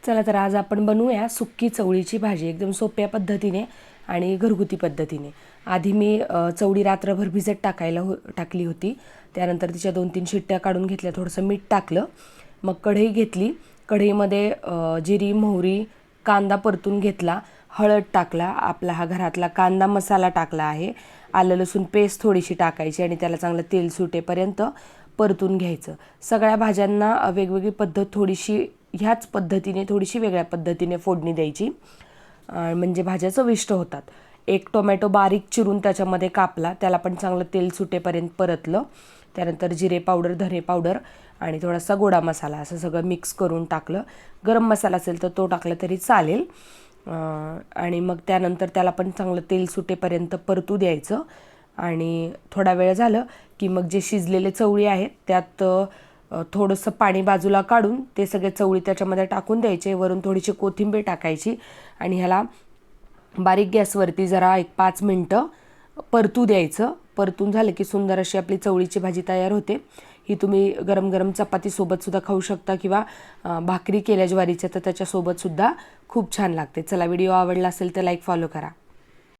चला तर आज आपण बनवूया सुक्की चवळीची भाजी एकदम सोप्या पद्धतीने आणि घरगुती पद्धतीने। आधी मी चवळी रात्रभर भिजत टाकली होती। त्यानंतर तिच्या 2-3 शिट्ट्या काढून घेतल्या, थोडंसं मीठ टाकलं, मग कढई घेतली। कढईमध्ये जिरी, मोहरी, कांदा परतून घेतला, हळद टाकला, आपला हा घरातला कांदा मसाला टाकला आहे, आलं लसूण पेस्ट थोडीशी टाकायची आणि त्याला चांगलं तेल सुटेपर्यंत परतून घ्यायचं। सगळ्या भाज्यांना वेगवेगळी पद्धत, थोडीशी ह्याच पद्धतीने थोडीशी वेगळ्या पद्धतीने फोडणी द्यायची, म्हणजे भाज्या चविष्ट होतात। एक टोमॅटो बारीक चिरून त्याच्यामध्ये कापला, त्याला पण चांगलं तेल सुटेपर्यंत परतलं। त्यानंतर जिरे पावडर, धने पावडर आणि थोडासा गोडा मसाला असं सगळं मिक्स करून टाकलं। गरम मसाला असेल तर तो टाकला तरी चालेल। आणि मग त्यानंतर त्याला पण चांगलं तेल सुटेपर्यंत परतू द्यायचं आणि थोडा वेळ झालं की मग जे शिजलेले चवळी आहेत त्यात थोडंसं पाणी बाजूला काढून ते सगळे चवळी त्याच्यामध्ये टाकून द्यायचे, वरून थोडीशी कोथिंबीर टाकायची आणि ह्याला बारीक गॅसवरती जरा एक 5 मिनिटं परतू द्यायचं। परतून झालं की सुंदर अशी आपली चवळीची भाजी तयार होते। ही तुम्ही गरम गरम चपातीसोबत सुद्धा खाऊ शकता किंवा भाकरी केल्या ज्वारीच्या तर त्याच्यासोबत सुद्धा खूप छान लागते। चला, व्हिडिओ आवडला असेल तर लाईक फॉलो करा।